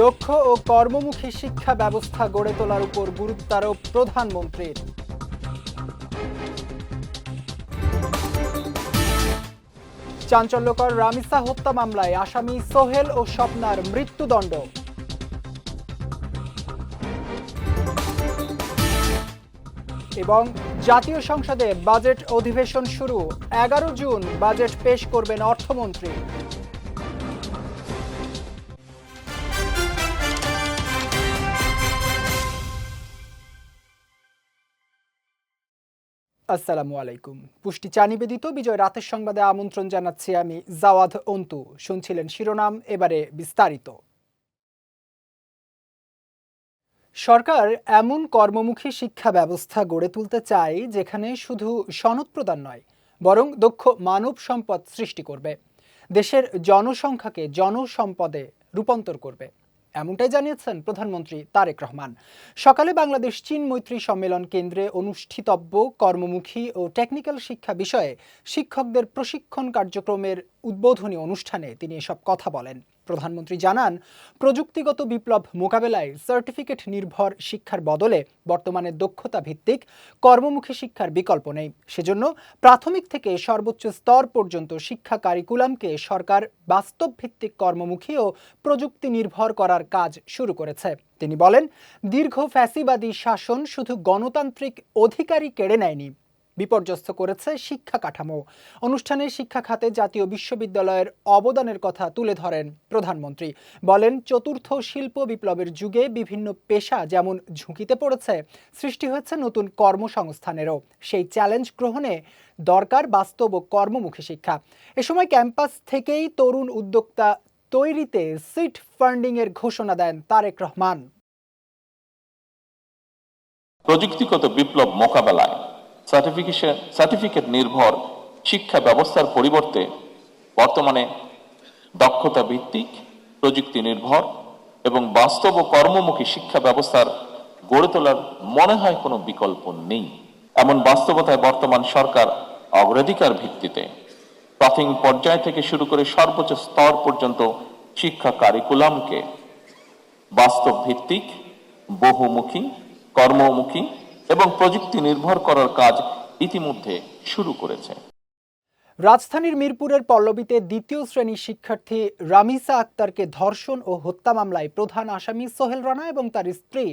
দক্ষ ও কর্মমুখী শিক্ষা ব্যবস্থা গড়ে তোলার উপর গুরুত্বারোপ প্রধানমন্ত্রীর। চাঞ্চল্যকর রামিসা হত্যা মামলায় আসামি সোহেল ও স্বপ্নার মৃত্যুদণ্ড। এবং জাতীয় সংসদে বাজেট অধিবেশন শুরু, 11 জুন বাজেট পেশ করবেন অর্থমন্ত্রী। আসসালামু আলাইকুম। পুষ্টি চা নিবেদিত বিজয় রাতের সংবাদে আমন্ত্রণ জানাচ্ছি আমি জাওয়াদ অন্তু। শুনছিলেন শিরোনাম, এবারে বিস্তারিত। সরকার এমন কর্মমুখী শিক্ষা ব্যবস্থা গড়ে তুলতে চায় যেখানে শুধু সনদ প্রদান নয়, বরং দক্ষ মানব সম্পদ সৃষ্টি করবে, দেশের জনসংখ্যাকে জনসম্পদে রূপান্তর করবে। এমনটাই জানিয়েছেন প্রধানমন্ত্রী তারেক রহমান। সকালে বাংলাদেশ চীন মৈত্রী সম্মেলন কেন্দ্রে অনুষ্ঠিতব্য কর্মমুখী ও টেকনিক্যাল শিক্ষা বিষয়ে শিক্ষকদের প্রশিক্ষণ কার্যক্রমের উদ্বোধনী অনুষ্ঠানে তিনি এসব কথা বলেন। প্রধানমন্ত্রী জানান, প্রযুক্তিগত বিপ্লব মোকাবেলায় সার্টিফিকেট নির্ভর শিক্ষার বদলে বর্তমানে দক্ষতা ভিত্তিক কর্মমুখী শিক্ষার বিকল্প নেই। সেজন্য প্রাথমিক থেকে সর্বোচ্চ স্তর পর্যন্ত শিক্ষা কারিকুলামকে সরকার বাস্তব ভিত্তিক কর্মমুখী ও প্রযুক্তি নির্ভর করার কাজ শুরু করেছে। তিনি বলেন, দীর্ঘ ফ্যাসিবাদী শাসন শুধু গণতান্ত্রিক অধিকারই কেড়ে নেয়নি, বিপর্যস্ত করেছে শিক্ষা কাঠামো। অনুষ্ঠানে শিক্ষা খাতে জাতীয় বিশ্ববিদ্যালয়ের অবদানের কথা তুলে ধরেন প্রধানমন্ত্রী। বলেন, চতুর্থ শিল্প বিপ্লবের যুগে বিভিন্ন পেশা যেমন ঝুঁকিতে পড়েছে, সৃষ্টি হয়েছে নতুন কর্মসংস্থানেরও। সেই চ্যালেঞ্জ গ্রহণে দরকার বাস্তব ও কর্মমুখী শিক্ষা। এ সময় ক্যাম্পাস থেকেই তরুণ উদ্যোক্তা তৈরিতে সিড ফান্ডিং এর ঘোষণা দেন তারেক রহমান। প্রযুক্তিগত বিপ্লব মোকাবেলায় সার্টিফিকেট নির্ভর শিক্ষা ব্যবস্থার পরিবর্তে বর্তমানে দক্ষতা ভিত্তিক, প্রযুক্তি নির্ভর এবং বাস্তব ও কর্মমুখী শিক্ষা ব্যবস্থার গড়ে তোলার মনে হয় কোনো বিকল্প নেই। এমন বাস্তবতায় বর্তমান সরকার অগ্রাধিকার ভিত্তিতে প্রাথমিক পর্যায় থেকে শুরু করে সর্বোচ্চ স্তর পর্যন্ত শিক্ষা কারিকুলামকে বাস্তব ভিত্তিক, বহুমুখী, কর্মমুখী এবং প্রযুক্তি নির্ভর করার কাজ ইতিমধ্যে শুরু করেছে। রাজধানীর মিরপুরের পল্লবীতে দ্বিতীয় শ্রেণীর শিক্ষার্থী রামিসা আক্তারকে ধর্ষণ ও হত্যা মামলায় প্রধান আসামি সোহেল রানা এবং তার স্ত্রী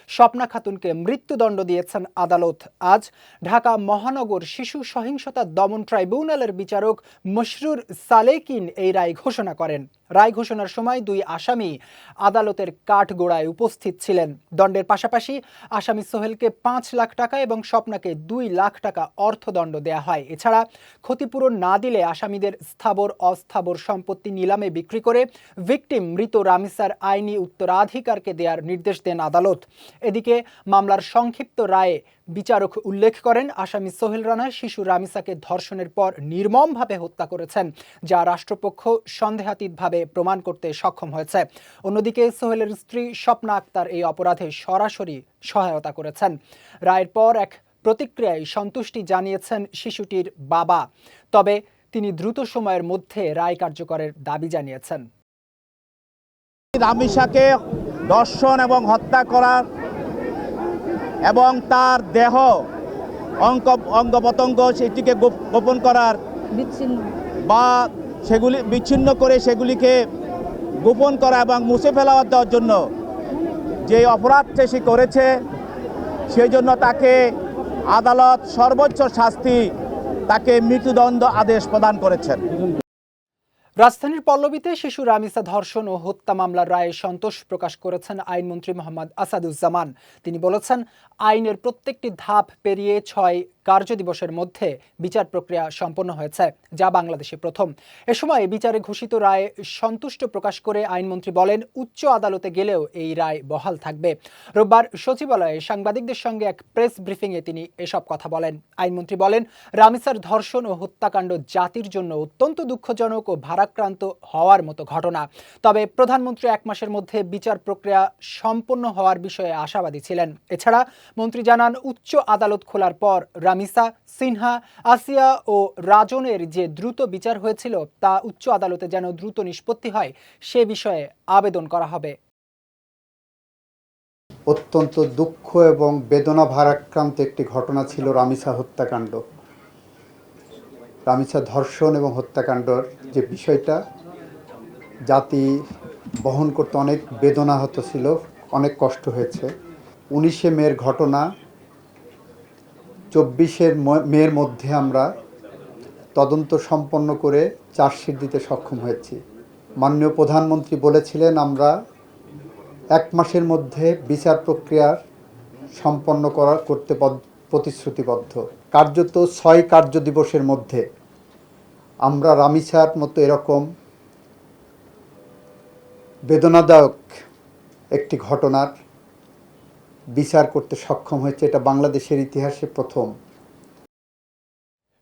স্বপ্না খাতুনকে মৃত্যুদণ্ড দিয়েছেন আদালত। আজ ঢাকা মহানগর শিশু সহিংসতা দমন ট্রাইব্যুনালের বিচারক মশরুর সালেকিন এই রায় ঘোষণা করেন। রায় ঘোষণার সময় দুই আসামি আদালতের কাঠগোড়ায় উপস্থিত ছিলেন। দণ্ডের পাশাপাশি আসামি সোহেলকে 5 লাখ টাকা এবং স্বপ্নাকে 2 লাখ টাকা অর্থদণ্ড দেয়া হয়। এছাড়া ক্ষতিপূরণ না দিলে আসামিদের স্থাবর অস্থাবর সম্পত্তি নিলামে বিক্রি করে ভিকটিম মৃত রামিসার আইনি উত্তরাধিকারকে দেওয়ার নির্দেশ দেন আদালত। এদিকে মামলার সংক্ষিপ্ত রায়ে বিচারক উল্লেখ করেন, আসামি সোহেল রানা শিশু রামিসাকে ধর্ষণের পর নির্মমভাবে হত্যা করেছেন, যা রাষ্ট্রপক্ষ সন্দেহাতীতভাবে প্রমাণ করতে সক্ষম হয়েছে। অন্যদিকে সোহেলের স্ত্রী স্বপ্না আক্তার এই অপরাধে সরাসরি সহায়তা করেছেন। রায়ের পর এক প্রতিক্রিয়ায় সন্তুষ্টি জানিয়েছেন শিশুটির বাবা, তবে তিনি দ্রুত সময়ের মধ্যে রায় কার্যকরের দাবি জানিয়েছেন। রামিসাকে ধর্ষণ এবং হত্যা করার এবং তার দেহ অঙ্গ প্রত্যঙ্গ সেটিকে গোপন করার বা সেগুলি বিচ্ছিন্ন করে সেগুলিকে গোপন করা এবং মুছে ফেলা দেওয়ার জন্য যে অপরাধটা সে করেছে, সেই জন্য তাকে আদালত সর্বোচ্চ শাস্তি, তাকে মৃত্যুদণ্ড আদেশ প্রদান করেছেন। রাজধানীর পল্লবীতে শিশু রামিসা ধর্ষণ ও হত্যা মামলার রায়ে সন্তোষ প্রকাশ করেছেন আইনমন্ত্রী মোহাম্মদ আসাদুজ্জামান। তিনি বলেছেন, আইনের প্রত্যেকটি ধাপ পেরিয়ে 6 কার্যদিবসের মধ্যে বিচার প্রক্রিয়া সম্পন্ন হয়েছে, যা বাংলাদেশে প্রথম। এ সময় বিচারে ঘোষিত রায়ে সন্তুষ্ট প্রকাশ করে আইনমন্ত্রী বলেন, উচ্চ আদালতে গেলেও এই রায় বহাল থাকবে। রোববার সচিবালয়ে সাংবাদিকদের সঙ্গে এক প্রেস ব্রিফিংয়ে তিনি এসব কথা বলেন। আইনমন্ত্রী বলেন, রামিসার ধর্ষণ ও হত্যাকাণ্ড জাতির জন্য অত্যন্ত দুঃখজনক ও ভারাক্রান্ত হওয়ার মতো ঘটনা। তবে প্রধানমন্ত্রী 1 মাসের মধ্যে বিচার প্রক্রিয়া সম্পন্ন হওয়ার বিষয়ে আশাবাদী ছিলেন। এছাড়া মন্ত্রী জানান, উচ্চ আদালত খোলার পর রামিসা, সিনহা, আসিয়া ও রাজনের যে দ্রুত বিচার হয়েছিল তা উচ্চ আদালতে যেন দ্রুত নিষ্পত্তি হয় সে বিষয়ে আবেদন করা হবে। অত্যন্ত দুঃখ এবং বেদনা ভারাক্রান্ত একটি ঘটনা ছিল রামিসা হত্যাকাণ্ড। রামিসা ধর্ষণ এবং হত্যাকাণ্ডর যে বিষয়টা জাতি বহন করতে অনেক বেদনাহত ছিল, অনেক কষ্ট হয়েছে। 19শে মের ঘটনা, 24শে মের মধ্যে আমরা তদন্ত সম্পন্ন করে চার্জশিট দিতে সক্ষম হয়েছি। মাননীয় প্রধানমন্ত্রী বলেছিলেন আমরা 1 মাসের মধ্যে বিচার প্রক্রিয়ার সম্পন্ন করতে প্রতিশ্রুতিবদ্ধ। কার্যত 6 কার্য দিবসের মধ্যে আমরা রামিসার মতো এরকম বেদনাদায়ক একটি ঘটনার বিচার করতে সক্ষম হয়েছে। এটা বাংলাদেশের ইতিহাসে প্রথম।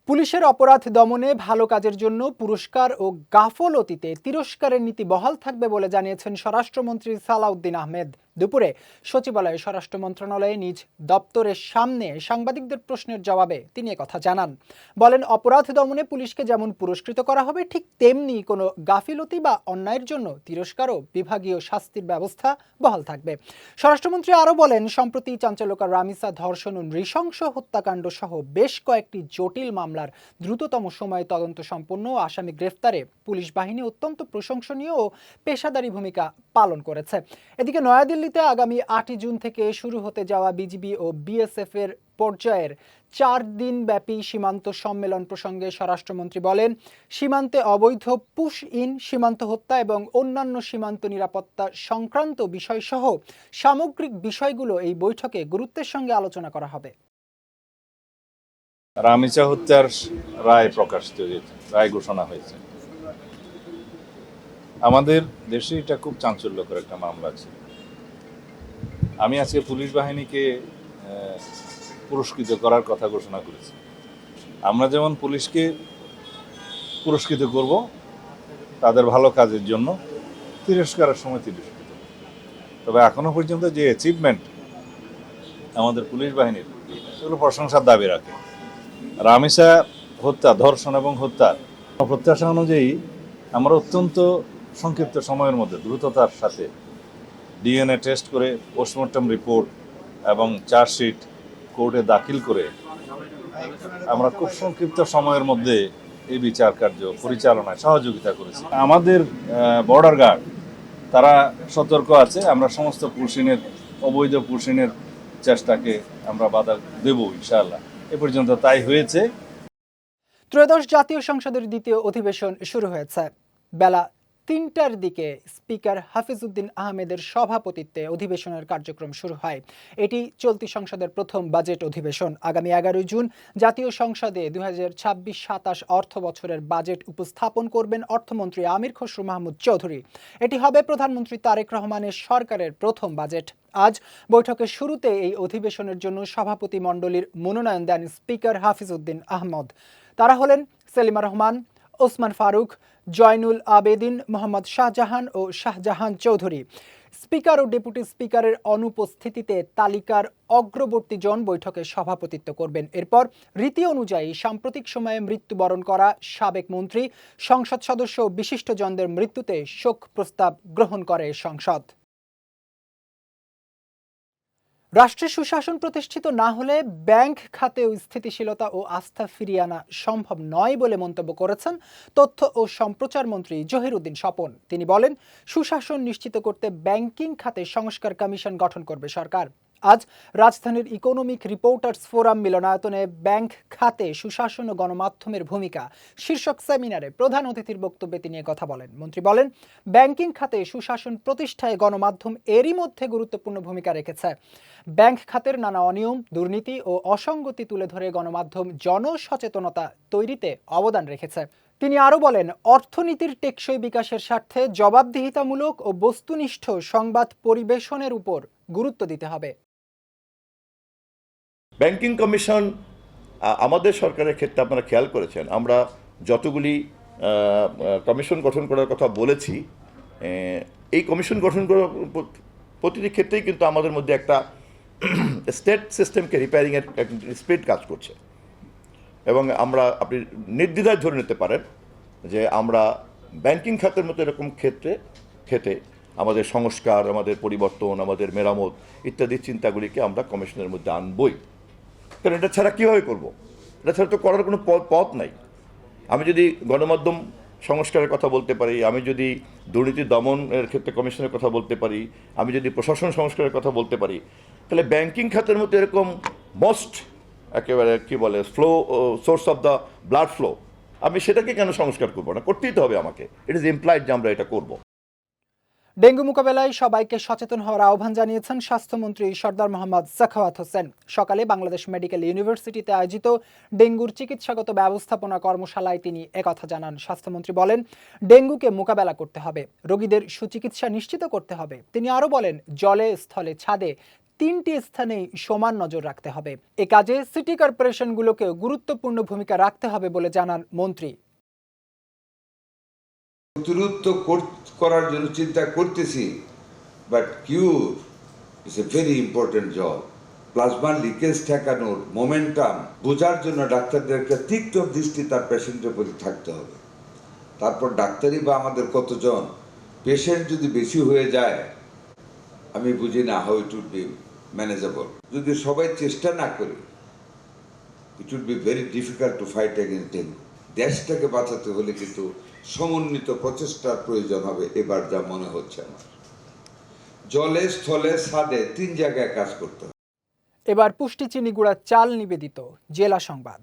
পুলিশের অপরাধ দমনে ভালো কাজের জন্য পুরস্কার ও গাফলতিতে তিরস্কারের নীতি বহাল থাকবে বলে জানিয়েছেন স্বরাষ্ট্রমন্ত্রী সালাউদ্দিন আহমেদ। দুপুরে সচিবালয়ে স্বরাষ্ট্র মন্ত্রণালয়ে নিজ দপ্তরের সামনে সাংবাদিকদের প্রশ্নের জবাবে তিনি একথা জানান। বলেন, অপরাধ দমনে পুলিশকে যেমন পুরস্কৃত করা হবে, ঠিক তেমনি কোনো গাফিলতি বা অন্যায়ের জন্য তিরস্কার ও বিভাগীয় শাস্তির ব্যবস্থা বহাল থাকবে। স্বরাষ্ট্রমন্ত্রী আরও বলেন, সম্প্রতি চাঞ্চল্যকর রামিসা ধর্ষণ ও নৃশংস হত্যাকাণ্ড সহ বেশ কয়েকটি জটিল মামলার দ্রুততম সময়ে তদন্ত সম্পন্ন ও আসামি গ্রেফতারে পুলিশ বাহিনী অত্যন্ত প্রশংসনীয় ও পেশাদারী ভূমিকা পালন করেছে। এদিকে নয়াদিল্লিতে আগামী 8 জুন থেকে শুরু হতে যাওয়া বিজিবি ও বিএসএফ এর পর্যায়ের 4 দিনব্যাপী সীমান্ত সম্মেলন প্রসঙ্গে স্বরাষ্ট্রমন্ত্রী বলেন, সীমান্তে অবৈধ পুশ ইন, সীমান্ত হত্যা এবং অন্যান্য সীমান্ত নিরাপত্তা সংক্রান্ত বিষয়সহ সামগ্রিক বিষয়গুলো এই বৈঠকে গুরুত্বের সঙ্গে আলোচনা করা হবে। রামিসা হত্যার রায় প্রকাশিত হয়েছে, রায় ঘোষণা হয়েছে। আমাদের দেশে এটা খুব চাঞ্চল্যকর একটা মামলা ছিল। আমি আজকে পুলিশ বাহিনীকে পুরস্কৃত করার কথা ঘোষণা করেছি। আমরা যেমন পুলিশকে পুরস্কৃত করব তাদের ভালো কাজের জন্য, তিরস্কারের সময় তিরস্কৃত। তবে এখনো পর্যন্ত যে অ্যাচিভমেন্ট আমাদের পুলিশ বাহিনীর, সেগুলো প্রশংসার দাবি রাখে। রামিসা হত্যা, ধর্ষণ এবং হত্যার প্রত্যাশা অনুযায়ী আমরা অত্যন্ত সংক্ষিপ্ত সময়ের মধ্যে দ্রুততার সাথে ডিএনএ টেস্ট করে পোস্টমর্টম রিপোর্ট এবং চার্জশিট কোর্টে দাখিল করে আমরা খুব সংক্ষিপ্ত সময়ের মধ্যে এই বিচার কার্য পরিচালনায় সহযোগিতা করেছি। আমাদের বর্ডার গার্ড তারা সতর্ক আছে। আমরা সমস্ত পুশিনের, অবৈধ পুশিনের চেষ্টাকে আমরা বাধা দেব ইনশাআল্লাহ। এ পর্যন্ত তাই হয়েছে। ত্রয়োদশ জাতীয় সংসদের দ্বিতীয় অধিবেশন শুরু হয়েছে। বেলা 3টার দিকে স্পিকার হাফিজউদ্দিন আহমেদের সভাপতিত্বে অধিবেশনের কার্যক্রম শুরু হয়। এটি চলতি সংসদের প্রথম বাজেট অধিবেশন। আগামী 11 জুন জাতীয় সংসদে 2026-27 অর্থ বছরের বাজেট উপস্থাপন করবেন অর্থমন্ত্রী আমির খসরু মাহমুদ চৌধুরী। এটি হবে প্রধানমন্ত্রী তারেক রহমানের সরকারের প্রথম বাজেট। আজ বৈঠকের শুরুতে এই অধিবেশনের জন্য সভাপতি মণ্ডলীর মনোনয়ন দেন স্পিকার হাফিজউদ্দিন আহমদ। তারা হলেন সেলিমা রহমান, ওসমান ফারুক, জয়নুল আবেদিন, মোহাম্মদ শাহজাহান ও শাহজাহান চৌধুরী। স্পিকার ও ডেপুটি স্পিকারের অনুপস্থিতিতে তালিকার অগ্রবর্তী জন বৈঠকে সভাপতিত্ব করবেন। এরপর রীতি অনুযায়ী সাম্প্রতিক সময়ে মৃত্যুবরণ করা সাবেক মন্ত্রী, সংসদ সদস্য ও বিশিষ্টজনদের মৃত্যুতে শোক প্রস্তাব গ্রহণ করে সংসদ। রাষ্ট্রে সুশাসন প্রতিষ্ঠিত না হলে ব্যাংক খাতেও স্থিতিশীলতা ও আস্থা ফিরিয়ে আনা সম্ভব নয় বলে মন্তব্য করেছেন তথ্য ও সম্প্রচার মন্ত্রী জহিরুদ্দিন স্বপন। তিনি বলেন, সুশাসন নিশ্চিত করতে ব্যাংকিং খাতে সংস্কার কমিশন গঠন করবে সরকার। আজ রাজধানীর ইকোনমিক রিপোর্টার্স ফোরাম মিলনায়তনে ব্যাংক খাতে সুশাসন ও গণমাধ্যমের ভূমিকা শীর্ষক সেমিনারে প্রধান অতিথির বক্তব্যে তিনি কথা বলেন। মন্ত্রী বলেন, ব্যাংকিং খাতে সুশাসন প্রতিষ্ঠায় গণমাধ্যম এরই মধ্যে গুরুত্বপূর্ণ ভূমিকা রেখেছে। ব্যাংক খাতের নানা অনিয়ম, দুর্নীতি ও অসঙ্গতি তুলে ধরে গণমাধ্যম জনসচেতনতা তৈরিতে অবদান রেখেছে। তিনি আরও বলেন, অর্থনীতির টেকসই বিকাশের স্বার্থে জবাবদিহিতামূলক ও বস্তুনিষ্ঠ সংবাদ পরিবেশনের উপর গুরুত্ব দিতে হবে। ব্যাংকিং কমিশন আমাদের সরকারের ক্ষেত্রে আপনারা খেয়াল করেছেন, আমরা যতগুলি কমিশন গঠন করার কথা বলেছি, এই কমিশন গঠন করার প্রতিটি ক্ষেত্রেই কিন্তু আমাদের মধ্যে একটা স্টেট সিস্টেমকে রিপেয়ারিংয়ের স্পিরিট কাজ করছে। এবং আমরা, আপনি নির্দ্বিধায় ধরে নিতে পারেন যে আমরা ব্যাংকিং খাতের মতো এরকম ক্ষেত্রে আমাদের সংস্কার, আমাদের পরিবর্তন, আমাদের মেরামত ইত্যাদি চিন্তাগুলিকে আমরা কমিশনের মধ্যে আনবই। কারণ এটা ছাড়া কীভাবে করব? এটা ছাড়া তো করার কোনো পথ নাই। আমি যদি গণমাধ্যম সংস্কারের কথা বলতে পারি, আমি যদি দুর্নীতি দমনের ক্ষেত্রে কমিশনের কথা বলতে পারি, আমি যদি প্রশাসন সংস্কারের কথা বলতে পারি, তাহলে ব্যাংকিং খাতের মধ্যে এরকম মোস্ট একেবারে কী বলে source of the blood flow, আমি সেটাকে কেন সংস্কার করবো না? করতেই তো হবে আমাকে। ইট ইজ ইমপ্লাইড যে আমরা এটা করবো। ডেঙ্গু মোকাবেলায় সবাইকে সচেতন হওয়ার আহ্বান জানিয়েছেন স্বাস্থ্যমন্ত্রী সরদার মোহাম্মদ সাখাওয়াত হোসেন। সকালে বাংলাদেশ মেডিকেল ইউনিভার্সিটিতে আয়োজিত ডেঙ্গুর চিকিৎসাগত ব্যবস্থাপনা কর্মশালায় তিনি একথা জানান। স্বাস্থ্যমন্ত্রী বলেন, ডেঙ্গুকে মোকাবেলা করতে হবে, রোগীদের সুচিকিৎসা নিশ্চিত করতে হবে। তিনি আরও বলেন, জলে, স্থলে, ছাদে 3টি স্থানেই সমান নজর রাখতে হবে। এ কাজে সিটি কর্পোরেশনগুলোকেও গুরুত্বপূর্ণ ভূমিকা রাখতে হবে বলে জানান মন্ত্রী। প্রতিরোধ তো করার জন্য চিন্তা করতেছি, but cure is a very important job. Plasma leakage ঠেকানোর মোমেন্টাম বোঝার জন্য ডাক্তারদের একটা তীক্ষ্ণ দৃষ্টি তার পেশেন্টের প্রতি থাকতে হবে। তারপর ডাক্তারই বা আমাদের কতজন, পেশেন্ট যদি বেশি হয়ে যায় আমি বুঝি না how it would be manageable. যদি সবাই চেষ্টা না করি, it would be very difficult to fight against dengue. দেশটাকে বাঁচাতে হলে কিন্তু সমন্বিত প্রচেষ্টার প্রয়োজন হবে এবার, যা মনে হচ্ছে আমার। জলে, স্থলে, ছাদে 3 জায়গায় কাজ করতে হবে। এবার পুষ্টি চিনি গুঁড়া চাল নিবেদিত জেলা সংবাদ।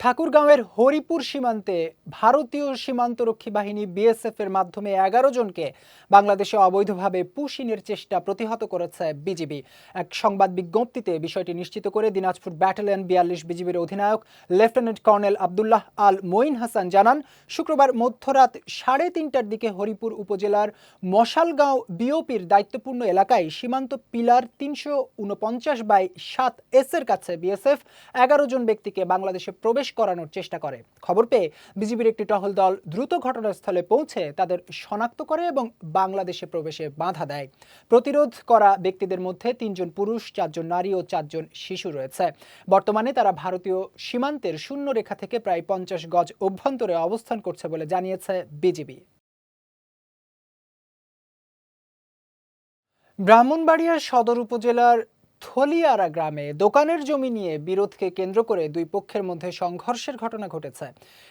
ঠাকুরগাঁওয়ের হরিপুর সীমান্তে ভারতীয় সীমান্তরক্ষী বাহিনী বিএসএফ এর মাধ্যমে 11 জনকে বাংলাদেশে অবৈধভাবে পুশিনের চেষ্টা প্রতিহত করেছে বিজিবি। এক সংবাদ বিজ্ঞপ্তিতে বিষয়টি নিশ্চিত করে দিনাজপুর ব্যাটালিয়ন 42 বিজিবির অধিনায়ক লেফটেন্যান্ট কর্নেল আব্দুল্লাহ আল মঈন হাসান জানান, শুক্রবার মধ্যরাত 3:30টার দিকে হরিপুর উপজেলার মশালগাঁও বিওপির দায়িত্বপূর্ণ এলাকায় সীমান্ত পিলার 349/7 এর কাছে বিএসএফ 11 জন ব্যক্তিকে বাংলাদেশে প্রবেশ করানোর চেষ্টা করে। খবর পেয়ে বিজিবির একটি টহল দল দ্রুত ঘটনাস্থলে পৌঁছে তাদের শনাক্ত করে এবং বাংলাদেশে প্রবেশে বাধা দেয়। প্রতিরোধ করা ব্যক্তিদের মধ্যে 3 জন পুরুষ, 4 জন নারী ও 4 জন শিশু রয়েছে। বর্তমানে তারা ভারতীয় সীমান্তের শূন্য রেখা থেকে প্রায় 50 গজ অভ্যন্তরে অবস্থান করছে বলে জানিয়েছে বিজিবি। ব্রাহ্মণবাড়িয়ার সদর উপজেলার থলিয়ারা গ্রামে দোকানের জমি নিয়ে বিরোধকে কেন্দ্র করে দুই পক্ষের মধ্যে সংঘর্ষের ঘটনা ঘটেছে।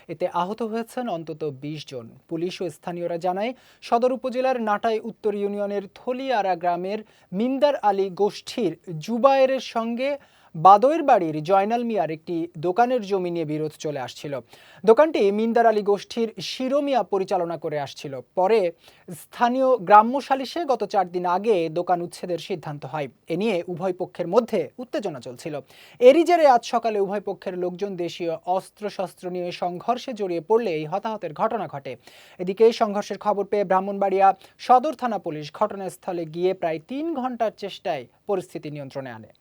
এতে আহত হয়েছেন অন্তত 20 জন। পুলিশ ও স্থানীয়রা জানায়, সদর উপজেলার নাটাই উত্তর ইউনিয়নের থলিয়ারা গ্রামের মিন্দার আলী গোষ্ঠীর জুবায়েরের সঙ্গে বাদইর বাড়ির জয়নাল মিয়ার একটি দোকানের জমি নিয়ে বিরোধ চলে আসছিল। দোকানটি মিন্দার আলী গোষ্ঠীর শিরো মিয়া পরিচালনা করে আসছিল। পরে স্থানীয় গ্রাম্য সালিশে গত 4 দিন আগে দোকান উচ্ছেদের সিদ্ধান্ত হয়। এ নিয়ে উভয় পক্ষের মধ্যে উত্তেজনা চলছিল। এরই জেরে আজ সকালে উভয় পক্ষের লোকজন দেশীয় অস্ত্রশস্ত্র নিয়ে সংঘর্ষে জড়িয়ে পড়লে এই হতাহতের ঘটনা ঘটে। এদিকে সংঘর্ষের খবর পেয়ে ব্রাহ্মণবাড়িয়া সদর থানা পুলিশ ঘটনাস্থলে গিয়ে প্রায় 3 ঘন্টার চেষ্টায় পরিস্থিতি নিয়ন্ত্রণে আনে।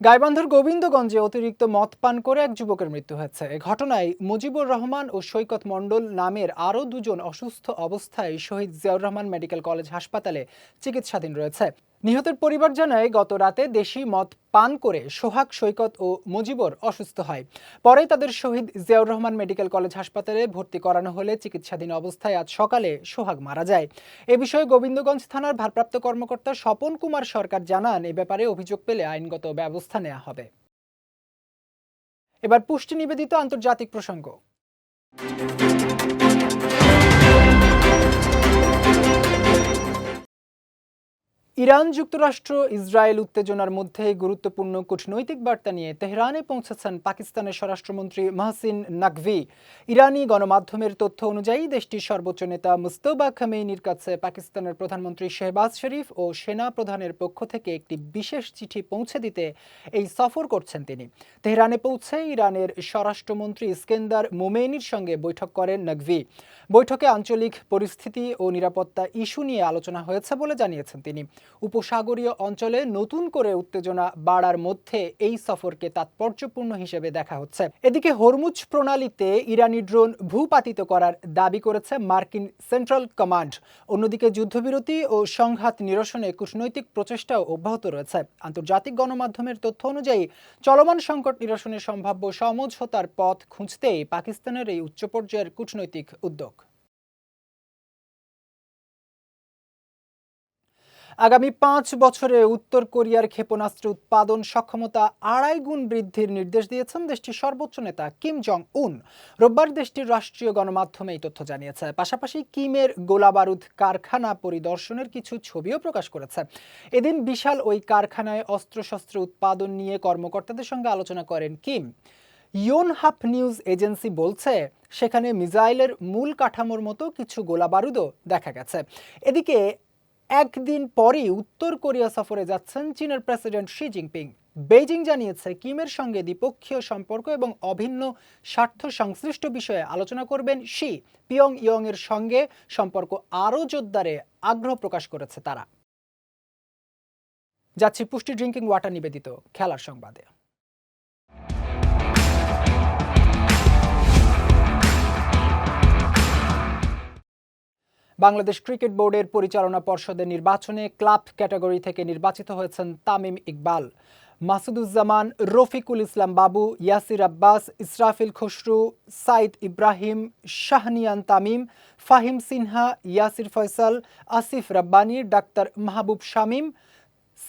গাইবান্ধার গোবিন্দগঞ্জে অতিরিক্ত মদ পান করে এক যুবকের মৃত্যু হয়েছে। এ ঘটনায় মুজিবুর রহমান ও সৈকত মণ্ডল নামের আরও 2 জন অসুস্থ অবস্থায় শহীদ জিয়াউর রহমান মেডিকেল কলেজ হাসপাতালে চিকিৎসাধীন রয়েছে। নিহতের পরিবার জানায়, গত রাতে দেশি মদ পান করে সোহাগ, সৈকত ও মুজিবুর অসুস্থ হয়। পরে তাদের শহীদ জিয়াউর রহমান মেডিকেল কলেজ হাসপাতালে ভর্তি করানো হলে চিকিৎসাধীন অবস্থায় আজ সকালে সোহাগ মারা যায়। এ বিষয়ে গোবিন্দগঞ্জ থানার ভারপ্রাপ্ত কর্মকর্তা স্বপন কুমার সরকার জানান, এ ব্যাপারে অভিযোগ পেলে আইনগত ব্যবস্থা নেওয়া হবে। এবার পুষ্টি নিবেদিত আন্তর্জাতিক প্রসঙ্গ। ইরান, যুক্তরাষ্ট্র, ইসরায়েল উত্তেজনার মধ্যে গুরুত্বপূর্ণ কূটনৈতিক বার্তা নিয়ে তেহরানে পৌঁছেছেন পাকিস্তানের স্বরাষ্ট্রমন্ত্রী মাহসিন নাকভি। ইরানি গণমাধ্যমের তথ্য অনুযায়ী দেশটির সর্বোচ্চ নেতা মুজতবা খামেইনির কাছে পাকিস্তানের প্রধানমন্ত্রী শেহবাজ শরীফ ও সেনা প্রধানের পক্ষ থেকে একটি বিশেষ চিঠি পৌঁছে দিতে এই সফর করছেন তিনি। তেহরানে পৌঁছে ইরানের স্বরাষ্ট্রমন্ত্রী ইস্কেন্দার মোমেনির সঙ্গে বৈঠক করেন নাকভি। বৈঠকে আঞ্চলিক পরিস্থিতি ও নিরাপত্তা ইস্যু নিয়ে আলোচনা হয়েছে বলে জানিয়েছেন তিনি। উপসাগরীয় অঞ্চলে নতুন করে উত্তেজনা বাড়ার মধ্যে এই সফরকে তাৎপর্যপূর্ণ হিসেবে দেখা হচ্ছে। এদিকে হরমুজ প্রণালীতে ইরানি ড্রোন ভূপাতিত করার দাবি করেছে মার্কিন সেন্ট্রাল কমান্ড। অন্যদিকে যুদ্ধবিরতি ও সংঘাত নিরসনে কূটনৈতিক প্রচেষ্টাও অব্যাহত রয়েছে। আন্তর্জাতিক গণমাধ্যমের তথ্য অনুযায়ী চলমান সংকট নিরসনে সম্ভাব্য সমঝোতার পথ খুঁজতেই পাকিস্তানের এই উচ্চ পর্যায়ের কূটনৈতিক উদ্যোগ। আগামী 5 বছরে উত্তর কোরিয়ার ক্ষেপণাস্ত্র উৎপাদন সক্ষমতা 2.5 গুণ বৃদ্ধির নির্দেশ দিয়েছেন দেশটির সর্বোচ্চ নেতা কিম জং উন। রোববার দেশটির রাষ্ট্রীয় গণমাধ্যমে এই তথ্য জানিয়েছে। পাশাপাশি কিমের গোলাবারুদ কারখানা পরিদর্শনের কিছু ছবিও প্রকাশ করেছে। এদিন বিশাল ওই কারখানায় অস্ত্রশস্ত্র উৎপাদন নিয়ে কর্মকর্তাদের সঙ্গে আলোচনা করেন কিম। ইয়োনহাপ নিউজ এজেন্সি বলছে সেখানে মিসাইলের মূল কাঠামোর মতো কিছু গোলাবারুদও দেখা গেছে। এদিকে একদিন পরই উত্তর কোরিয়া সফরে যাচ্ছেন চীনের প্রেসিডেন্ট শি জিনপিং। বেইজিং জানিয়েছে কিমের সঙ্গে দ্বিপক্ষীয় সম্পর্ক এবং অভিন্ন স্বার্থ সংশ্লিষ্ট বিষয়ে আলোচনা করবেন শি। পিয়ংইয়ং এর সঙ্গে সম্পর্ক আরও জোরদারে আগ্রহ প্রকাশ করেছে তারা। যাচ্ছি পুষ্টি ড্রিঙ্কিং ওয়াটার নিবেদিত খেলার সংবাদে। বাংলাদেশ ক্রিকেট বোর্ডের পরিচালনা পর্ষদের নির্বাচনে ক্লাব ক্যাটাগরি থেকে নির্বাচিত হয়েছেন তামিম ইকবাল, মাসুদুজ্জামান, রফিকুল ইসলাম বাবু, ইয়াসির আব্বাস, ইসরাফিল খসরু, সাইদ ইব্রাহিম, শাহনিয়ান তামিম, ফাহিম সিনহা, ইয়াসির ফয়সাল, আসিফ রাব্বানি, ডাক্তার মাহবুব শামীম,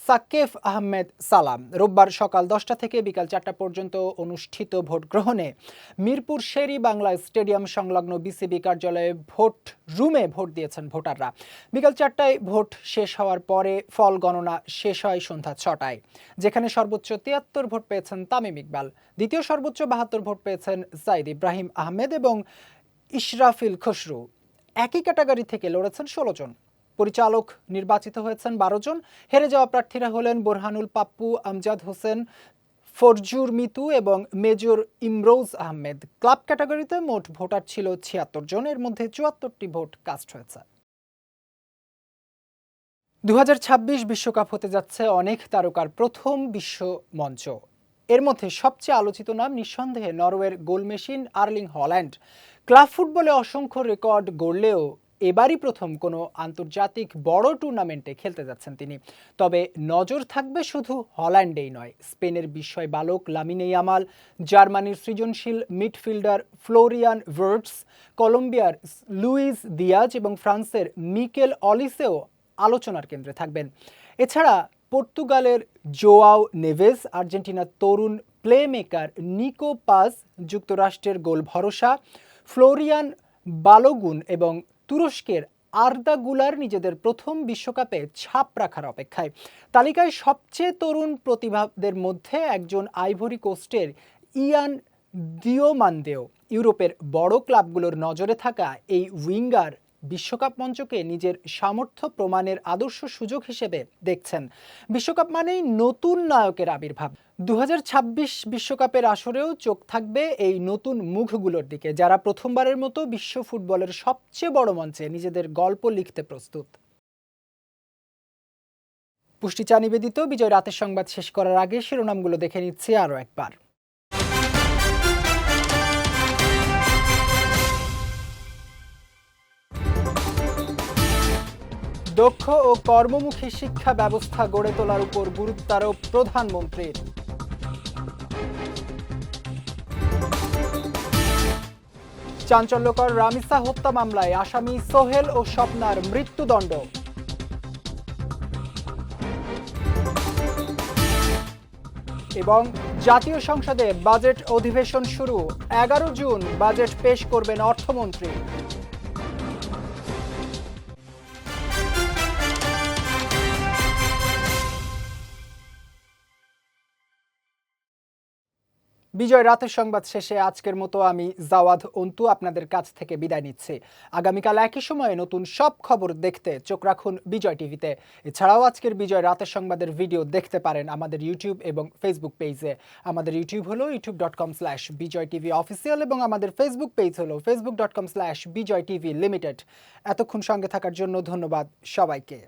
সাকেফ আহমেদ সালাম। রোববার সকাল 10টা থেকে বিকাল 4টা পর্যন্ত অনুষ্ঠিত ভোট গ্রহণে মিরপুর শেরি বাংলা স্টেডিয়াম সংলগ্ন বিসিবি কার্যালয়ে ভোট রুমে ভোট দিয়েছেন ভোটাররা। বিকাল 4টায় ভোট শেষ হওয়ার পরে ফল গণনা শেষ হয় সন্ধ্যা 6টায়, যেখানে সর্বোচ্চ 73 ভোট পেয়েছেন তামিম ইকবাল। দ্বিতীয় সর্বোচ্চ 72 ভোট পেয়েছেন সাইদ ইব্রাহিম আহমেদ এবং ইসরাফিল খসরু। একই ক্যাটাগরি থেকে লড়েছেন 16 জন। পরিচালক নির্বাচিত হয়েছেন 12 জন। হেরে যাওয়া প্রার্থীরা হলেন বোরহানুল পাপ্পু, আমজাদ হোসেন, ফরজুর মিতু এবং মেজর ইমরোজ আহমেদ। ক্লাব ক্যাটাগরিতে মোট ভোটার ছিল 76 জন, এর মধ্যে 74টি ভোট কাস্ট হয়েছে। 2026 বিশ্বকাপ হতে যাচ্ছে অনেক তারকার প্রথম বিশ্ব মঞ্চ। এর মধ্যে সবচেয়ে আলোচিত নাম নিঃসন্দেহে নরওয়ের goal machine Erling Haaland. Club ফুটবলে অসংখ্য রেকর্ড গড়লেও এবারই প্রথম কোনো আন্তর্জাতিক বড় টুর্নামেন্টে খেলতে যাচ্ছেন তিনি। তবে নজর থাকবে শুধু হল্যান্ডেই নয়, স্পেনের বিস্ময় বালক লামিনে ইয়ামাল, জার্মানির সৃজনশীল মিডফিল্ডার ফ্লোরিয়ান ভার্টস, কলম্বিয়ার লুইস দিয়াজ এবং ফ্রান্সের মিকেল অলিসেও আলোচনার কেন্দ্রে থাকবেন। এছাড়া পর্তুগালের জোয়াও নেভেস, আর্জেন্টিনার তরুণ প্লেমেকার নিকো পাস, যুক্তরাষ্ট্রের গোল ভরসা ফ্লোরিয়ান বালোগুন এবং তুরস্কের আর্দা গুলার নিজেদের প্রথম বিশ্বকাপে ছাপ রাখার অপেক্ষায়। তালিকায় সবচেয়ে তরুণ প্রতিভাদের মধ্যে একজন আইভরি কোস্টের ইয়ান দিওমান্দেও। ইউরোপের বড় ক্লাবগুলোর নজরে থাকা এই উইঙ্গার বিশ্বকাপ মঞ্চকে নিজের সামর্থ্য প্রমাণের আদর্শ সুযোগ হিসেবে দেখছেন। বিশ্বকাপ মানেই নতুন নায়কের আবির্ভাব। 2026 বিশ্বকাপের আসরেও চোখ থাকবে এই নতুন মুখগুলোর দিকে, যারা প্রথমবারের মতো বিশ্ব ফুটবলের সবচেয়ে বড় মঞ্চে নিজেদের গল্প লিখতে প্রস্তুত। পুষ্টি চা নিবেদিত বিজয় রাতের সংবাদ শেষ করার আগে শিরোনামগুলো দেখে নিচ্ছি আরও একবার। দক্ষ ও কর্মমুখী শিক্ষা ব্যবস্থা গড়ে তোলার উপর গুরুত্বারোপ প্রধানমন্ত্রীর। চাঞ্চল্যকর রামিসা হত্যা মামলায় আসামি সোহেল ও স্বপ্নার মৃত্যুদণ্ড। এবং জাতীয় সংসদে বাজেট অধিবেশন শুরু, 11 জুন বাজেট পেশ করবেন অর্থমন্ত্রী। বিজয় রাতের সংবাদ শেষে আজকের মতো আমি জাওয়াদ অন্তু আপনাদের কাছ থেকে বিদায় নিচ্ছি। আগামীকাল একই সময়ে নতুন সব খবর দেখতে চোখ রাখুন বিজয় টিভিতে। এছাড়াও আজকের বিজয় রাতের সংবাদের ভিডিও দেখতে পারেন আমাদের ইউটিউব এবং ফেসবুক পেজে। আমাদের ইউটিউব হলো youtube.com/BJTV অফিসিয়াল এবং আমাদের ফেসবুক পেজ হলো facebook.com/BJTV লিমিটেড। এতক্ষণ সঙ্গে থাকার জন্য ধন্যবাদ সবাইকে।